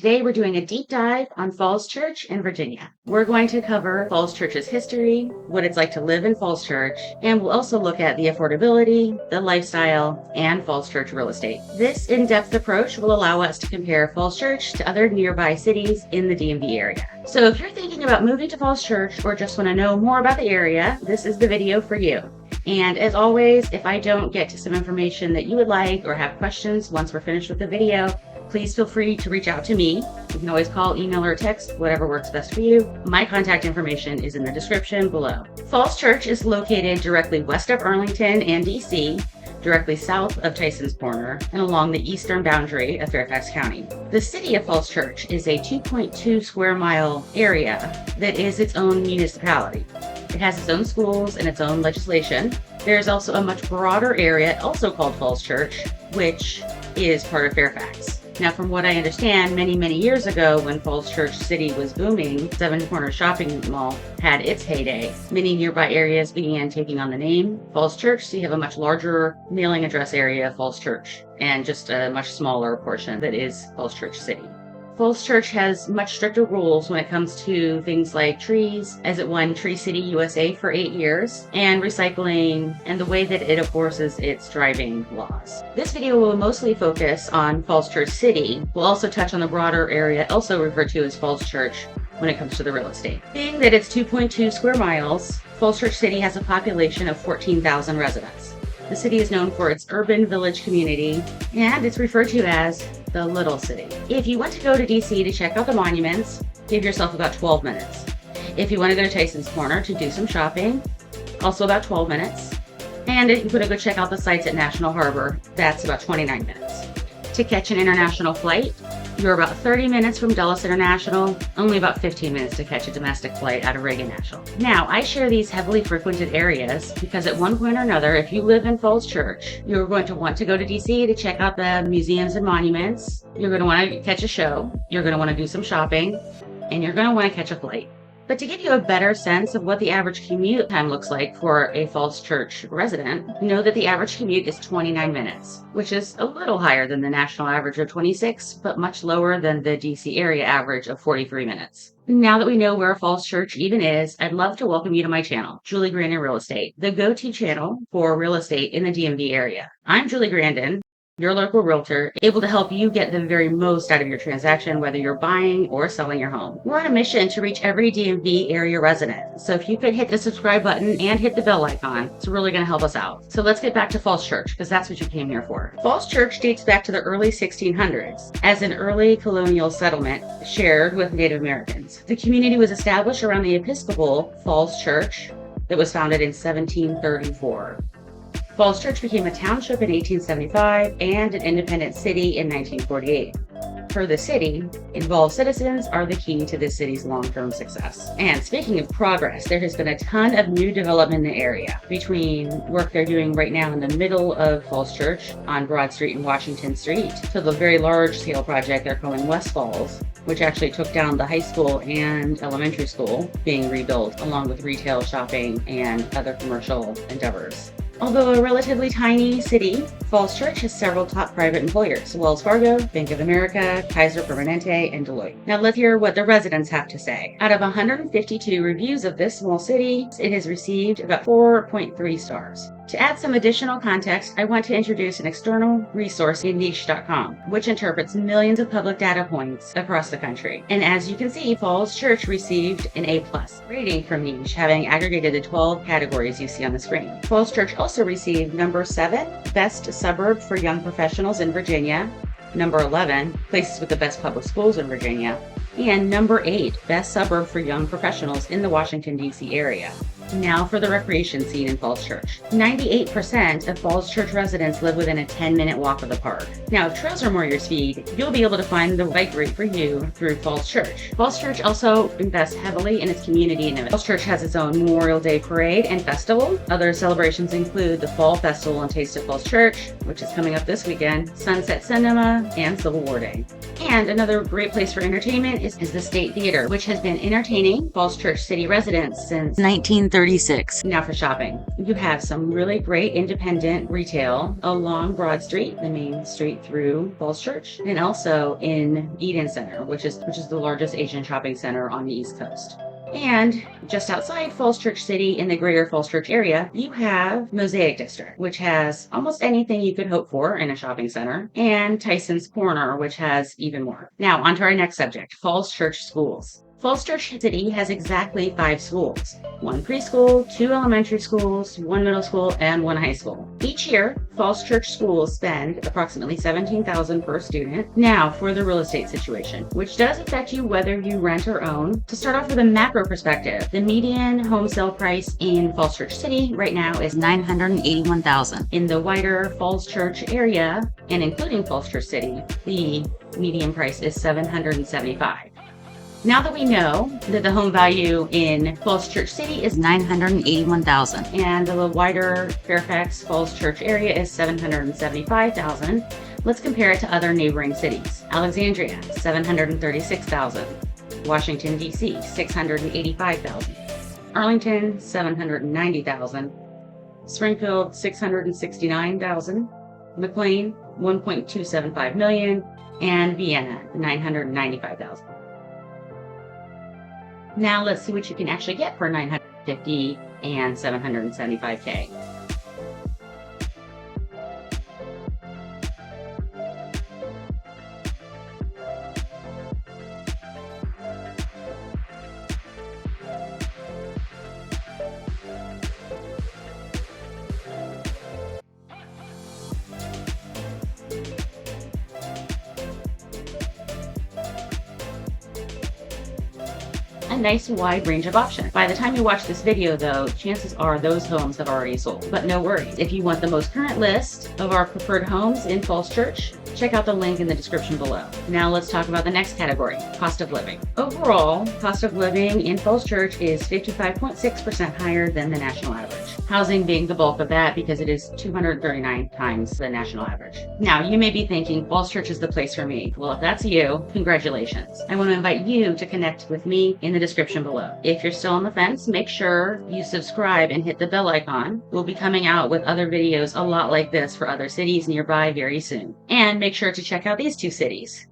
Today we're doing a deep dive on Falls Church in Virginia. We're going to cover Falls Church's history, what it's like to live in Falls Church, and we'll also look at the affordability, the lifestyle, and Falls Church real estate. This in-depth approach will allow us to compare Falls Church to other nearby cities in the DMV area. So if you're thinking about moving to Falls Church or just want to know more about the area, this is the video for you. And as always, if I don't get to some information that you would like or have questions once we're finished with the video, please feel free to reach out to me. You can always call, email, or text, whatever works best for you. My contact information is in the description below. Falls Church is located directly west of Arlington and DC, directly south of Tyson's Corner, and along the eastern boundary of Fairfax County. The city of Falls Church is a 2.2 square mile area that is its own municipality. It has its own schools and its own legislation. There's also a much broader area, also called Falls Church, which is part of Fairfax. Now, from what I understand, many years ago, when Falls Church City was booming, Seven Corners Shopping Mall had its heyday. Many nearby areas began taking on the name Falls Church, so you have a much larger mailing address area of Falls Church, and just a much smaller portion that is Falls Church City. Falls Church has much stricter rules when it comes to things like trees, as it won Tree City USA for 8 years, and recycling, and the way that it enforces its driving laws. This video will mostly focus on Falls Church City. We'll also touch on the broader area, also referred to as Falls Church, when it comes to the real estate. Being that it's 2.2 square miles, Falls Church City has a population of 14,000 residents. The city is known for its urban village community, and it's referred to as the Little City. If you want to go to DC to check out the monuments, give yourself about 12 minutes. If you want to go to Tyson's Corner to do some shopping, also about 12 minutes. And if you want to go check out the sites at National Harbor, that's about 29 minutes. To catch an international flight, you're about 30 minutes from Dulles International, only about 15 minutes to catch a domestic flight out of Reagan National. Now, I share these heavily frequented areas because at one point or another, if you live in Falls Church, you're going to want to go to DC to check out the museums and monuments. You're going to want to catch a show. You're going to want to do some shopping, and you're going to want to catch a flight. But to give you a better sense of what the average commute time looks like for a Falls Church resident, know that the average commute is 29 minutes, which is a little higher than the national average of 26, but much lower than the DC area average of 43 minutes. Now that we know where Falls Church even is, I'd love to welcome you to my channel, Julie Grandin Real Estate, the go-to channel for real estate in the DMV area. I'm Julie Grandin, your local realtor, able to help you get the very most out of your transaction, whether you're buying or selling your home. We're on a mission to reach every DMV area resident. So if you could hit the subscribe button and hit the bell icon, it's really going to help us out. So let's get back to Falls Church, because that's what you came here for. Falls Church dates back to the early 1600s as an early colonial settlement shared with Native Americans. The community was established around the Episcopal Falls Church that was founded in 1734. Falls Church became a township in 1875 and an independent city in 1948. For the city, involved citizens are the key to this city's long-term success. And speaking of progress, there has been a ton of new development in the area between work they're doing right now in the middle of Falls Church on Broad Street and Washington Street to the very large-scale project they're calling West Falls, which actually took down the high school and elementary school being rebuilt, along with retail, shopping, and other commercial endeavors. Although a relatively tiny city, Falls Church has several top private employers: Wells Fargo, Bank of America, Kaiser Permanente, and Deloitte. Now let's hear what the residents have to say. Out of 152 reviews of this small city, it has received about 4.3 stars. To add some additional context, I want to introduce an external resource in niche.com, which interprets millions of public data points across the country. And as you can see, Falls Church received an A+ rating from Niche, having aggregated the 12 categories you see on the screen. Falls Church also received number 7, Best Suburb for Young Professionals in Virginia, number 11, Places with the Best Public Schools in Virginia, and number 8, Best Suburb for Young Professionals in the Washington, D.C. area. Now for the recreation scene in Falls Church. 98% of Falls Church residents live within a 10-minute walk of the park. Now, if trails are more your speed, you'll be able to find the bike route for you through Falls Church. Falls Church also invests heavily in its community initiatives. Falls Church has its own Memorial Day Parade and festival. Other celebrations include the Fall Festival and Taste of Falls Church, which is coming up this weekend, Sunset Cinema, and Civil War Day. And another great place for entertainment is the State Theater, which has been entertaining Falls Church City residents since 1930. 36. Now for shopping. You have some really great independent retail along Broad Street, the main street through Falls Church, and also in Eden Center, which is the largest Asian shopping center on the East Coast. And just outside Falls Church City in the greater Falls Church area, you have Mosaic District, which has almost anything you could hope for in a shopping center, and Tyson's Corner, which has even more. Now, on to our next subject, Falls Church schools. Falls Church City has exactly 5 schools, 1 preschool, 2 elementary schools, 1 middle school, and 1 high school. Each year, Falls Church schools spend approximately $17,000 per student. Now for the real estate situation, which does affect you whether you rent or own. To start off with a macro perspective, the median home sale price in Falls Church City right now is $981,000. In the wider Falls Church area, and including Falls Church City, the median price is $775,000. Now that we know that the home value in Falls Church City is $981,000 and the wider Fairfax Falls Church area is $775,000, let's compare it to other neighboring cities. Alexandria, $736,000. Washington, D.C., $685,000. Arlington, $790,000. Springfield, $669,000. McLean, $1.275 million. And Vienna, $995,000. Now let's see what you can actually get for $950,000 and $775,000. A nice wide range of options. By the time you watch this video though, chances are those homes have already sold. But no worries, if you want the most current list of our preferred homes in Falls Church, check out the link in the description below. Now let's talk about the next category, cost of living. Overall, cost of living in Falls Church is 55.6% higher than the national average. Housing being the bulk of that because it is 239 times the national average. Now you may be thinking, Falls Church is the place for me. Well, if that's you, congratulations. I want to invite you to connect with me in the description below. If you're still on the fence, make sure you subscribe and hit the bell icon. We'll be coming out with other videos a lot like this for other cities nearby very soon. And make sure to check out these 2 cities.